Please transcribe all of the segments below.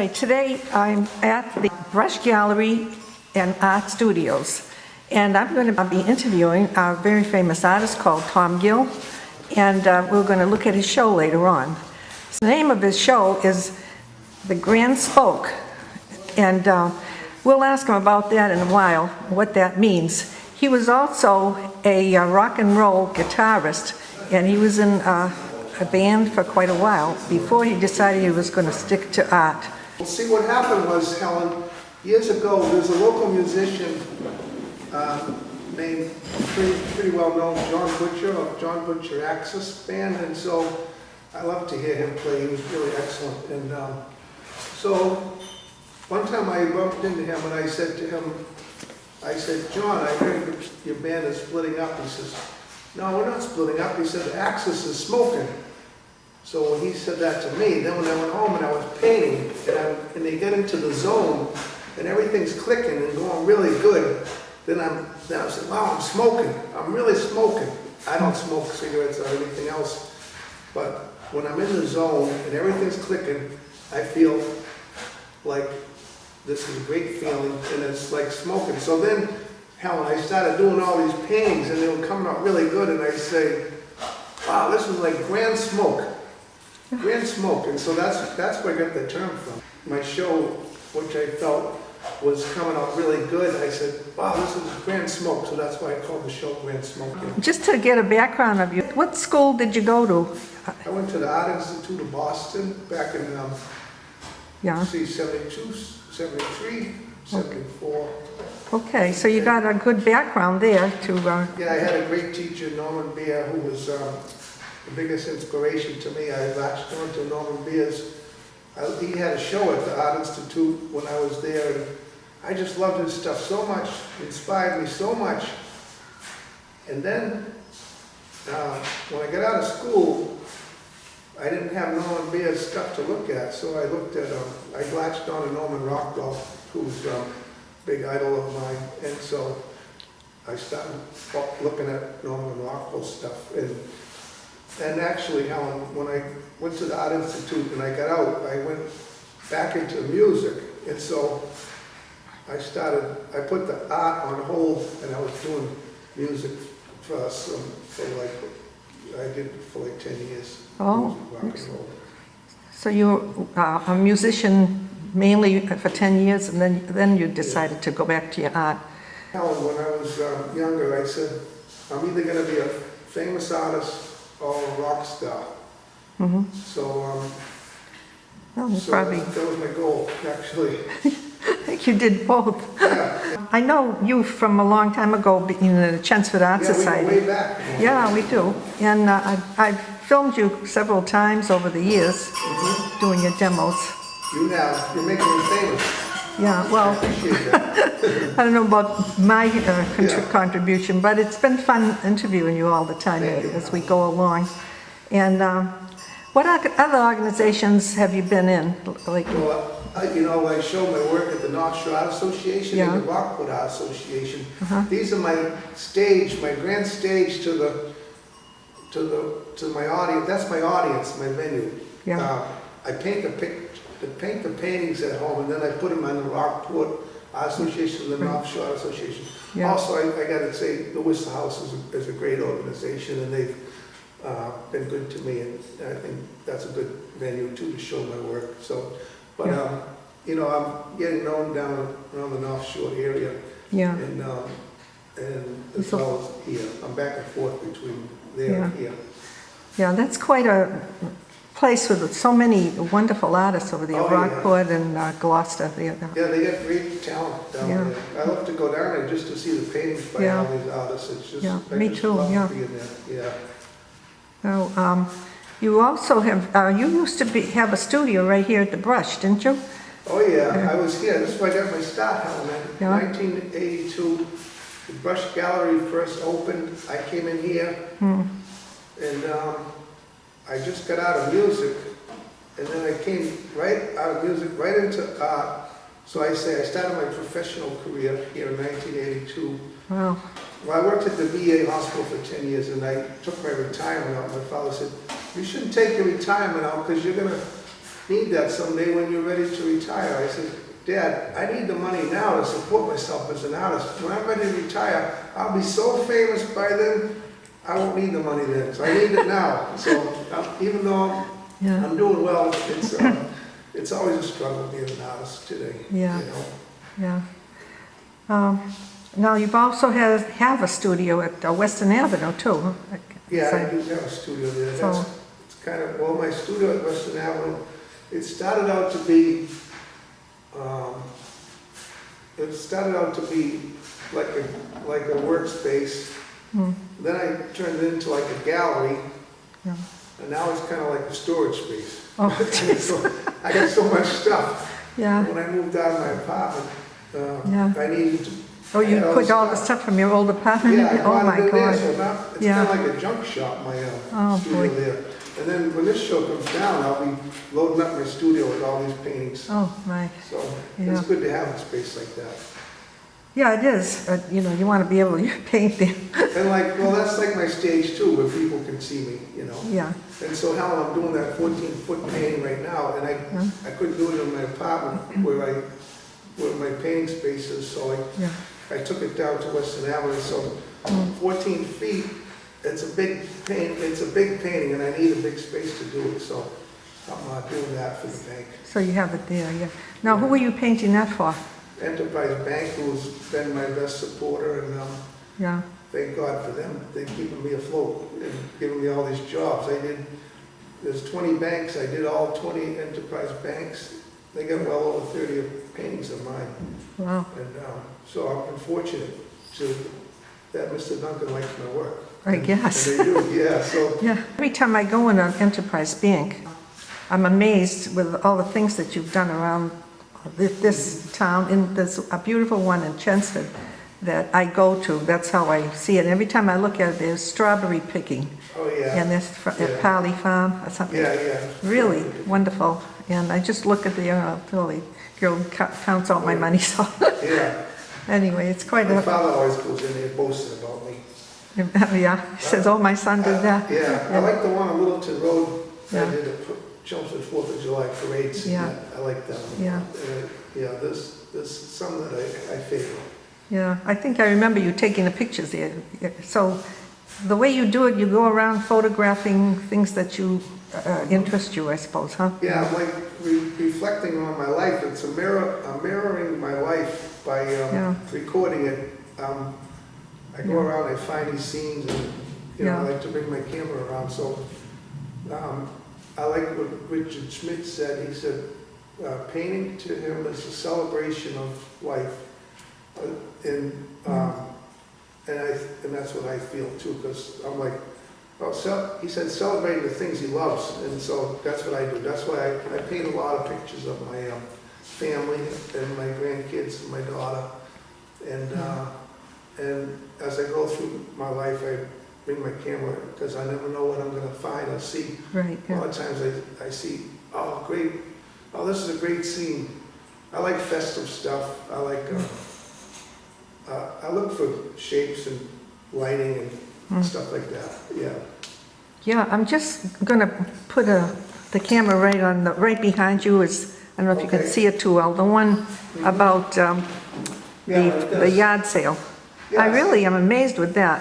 right, today I'm at the Brush Gallery and Art Studios, and I'm going to be interviewing a very famous artist called Tom Gill, and we're going to look at his show later on. So the name of his show is The Grand Spoke, and we'll ask him about that in a while, what that means. He was also a rock and roll guitarist, and he was in a band for quite a while before he decided he was going to stick to art. Well, see, what happened was, Helen, years ago, there's a local musician named, pretty well known, John Butcher of John Butcher Axis Band, and so I loved to hear him play. He was really excellent. And so one time I bumped into him and I said to him, John, I heard your band is splitting up. He says, no, we're not splitting up. He said, Axis is smoking. So when he said that to me, then when I went home and I was painting, and they get into the zone, and everything's clicking and going really good, then I said, wow, I'm smoking. I'm really smoking. I don't smoke cigarettes or anything else, but when I'm in the zone and everything's clicking, I feel like this is a great feeling, and it's like smoking. So then, Helen, I started doing all these paintings, and they were coming out really good, and I say, wow, this is like grand smoke. Grand smoke, and so that's where I got the term from. My show, which I felt was coming out really good, I said, wow, this is grand smoke, so that's why I called the show Grand Smoke. Just to get a background of you, what school did you go to? I went to the Art Institute of Boston back in 72, 73, 74. Okay, so you got a good background there to... Yeah, I had a great teacher, Norman Beer, who was the biggest inspiration to me. I latched on to Norman Beer's. He had a show at the Art Institute when I was there, and I just loved his stuff so much, inspired me so much. And then, when I got out of school, I didn't have Norman Beer's stuff to look at, so I looked at, I latched on to Norman Rockwell, who's a big idol of mine, and so I started looking at Norman Rockwell's stuff. And actually, Helen, when I went to the Art Institute and I got out, I went back into music. And so I put the art on hold, and I was doing music for I did for like 10 years. Oh, rock and roll. So you were a musician mainly for 10 years, and then you decided to go back to your art. Helen, when I was younger, I said, I'm either going to be a famous artist or a rock star. Mm-hmm. So, probably... that was my goal, actually. I think you did both. Yeah. I know you from a long time ago in the Chelmsford Art Society. We go way back. Yeah, we do. And I've filmed you several times over the years doing your demos. You have. You're making me famous. Yeah, well, I don't know about my contribution, but it's been fun interviewing you all the time as we go along. And what other organizations have you been in lately? Well, I show my work at the North Shore Art Association and the Rockwood Art Association. These are my grand stage to my audience. That's my audience, my venue. Yeah. I paint the paintings at home, and then I put them on the Rockwood Art Association, the North Shore Art Association. Yeah. Also, I got to say, the Worcester House is a great organization, and they've been good to me, and I think that's a good venue too to show my work. So, but I'm getting known down around the North Shore area, and as well as here. I'm back and forth between there and here. Yeah, that's quite a place with so many wonderful artists over there, Rockwood and Gloucester. Yeah, they got great talent down there. I love to go down there just to see the paintings by all these artists. It's just, me too. Love being there. So, you also have, you used to have a studio right here at the Brush, didn't you? Oh yeah, I was here. This is where I got my start, Helen. 1982, the Brush Gallery first opened. I came in here, and I just got out of music, and then I came right out of music, right into art. So I started my professional career here in 1982. Wow. Well, I worked at the VA hospital for 10 years, and I took my retirement out. My father said, you shouldn't take your retirement out because you're going to need that someday when you're ready to retire. I said, Dad, I need the money now to support myself as an artist. When I'm ready to retire, I'll be so famous by then, I won't need the money then. So I need it now. So even though Yeah. I'm doing well, it's always a struggle being an artist today. Yeah. You know? Yeah. Now, you've also have a studio at Western Avenue, too. Yeah, So- I do have a studio there. So- It's kind of, well, my studio at Western Avenue, it started out to be, like a workspace. Then I turned it into like a gallery, Yeah. and now it's kind of like a storage space. Oh, So I got so much stuff. Yeah. When I moved out of my apartment, Yeah. I needed to. Oh, you I had put all the stuff from your old apartment? Yeah, I Oh, brought my it in there, God. so now it's Yeah. kind of like a junk shop, my Oh, studio boy. there. And then when this show comes down, I'll be loading up my studio with all these paintings. Oh, my. So Yeah. it's good to have a space like that. Yeah, it is. You know, you want to be able to paint there. And like, well, that's like my stage too, where people can see me, you know. Yeah. And so Helen, I'm doing that 14-foot painting right now, and I couldn't do it in my apartment where my painting space is, so Yeah. I took it down to Western Avenue, so 14 feet, it's a big painting, and I need a big space to do it, so I'm doing that for the bank. So you have it there, yeah. Now, who are you painting that for? Enterprise Bank, who's been my best supporter, and Yeah. thank God for them. They're keeping me afloat and giving me all these jobs. There's 20 banks, I did all 20 Enterprise banks. They got well over 30 paintings of mine. Wow. And so I'm fortunate that Mr. Duncan likes my work. I guess. And they do, yeah, so. Yeah. Every time I go in an Enterprise Bank, I'm amazed with all the things that you've done around this town. And there's a beautiful one in Chelmsford that I go to. That's how I see it. Every time I look at it, there's strawberry picking. Oh, yeah. And there's Yeah. at Parley Farm or something. Yeah. Really wonderful. And I just look at the girl counts out my money. So Yeah. anyway, it's quite My a, father always goes in there boasting about me. yeah. He says, oh, my son did that. Yeah, I like the one on Littleton Road. I Yeah. did a Chelmsford 4th of July parades. Yeah. I like that one. Yeah. Yeah, there's some that I favor. Yeah, I think I remember you taking the pictures there. So the way you do it, you go around photographing things that you interest you, I suppose, huh? Yeah, I'm like reflecting on my life. It's I'm mirroring my life by Yeah. recording it. I go around, I find these scenes, and Yeah. I like to bring my camera around. So I like what Richard Schmidt said. He said, painting to him is a celebration of life. And that's what I feel too, because I'm like, he said celebrating the things he loves, and so that's what I do. That's why I paint a lot of pictures of my family and my grandkids and my daughter. And as I go through my life, I bring my camera because I never know what I'm going to find or see. Right, A lot yeah. of times I see, oh great, oh this is a great scene. I like festive stuff. I like, I look for shapes and lighting and stuff like that, yeah. Yeah, I'm just gonna put the camera right behind you. I don't know if you can Okay. see it too well, the one about Yeah, it the does. yard sale. I Yes. really am amazed with that.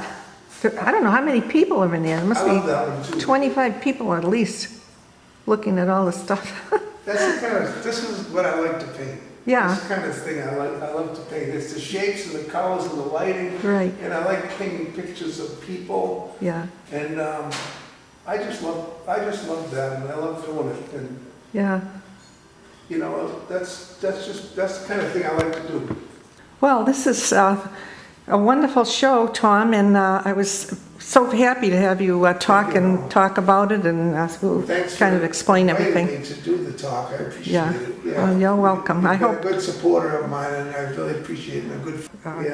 I don't know how many people are in there. There must I love that one be too. 25 people at least looking at all the stuff. That's the kind of, this is what I like to paint. Yeah. This kind of thing I love to paint. It's the shapes and the colors and the lighting. Right. And I like painting pictures of people. Yeah, And I just love that, and I love doing it. And yeah. that's the kind of thing I like to do. Well, this is a wonderful show, Tom, and I was so happy to have you talk about it and Thanks kind for of explain inviting everything. me to do the talk. I appreciate Yeah. it. Well, you're welcome. You've I been hope. a good supporter of mine, and I really appreciate it. And a good. Yeah.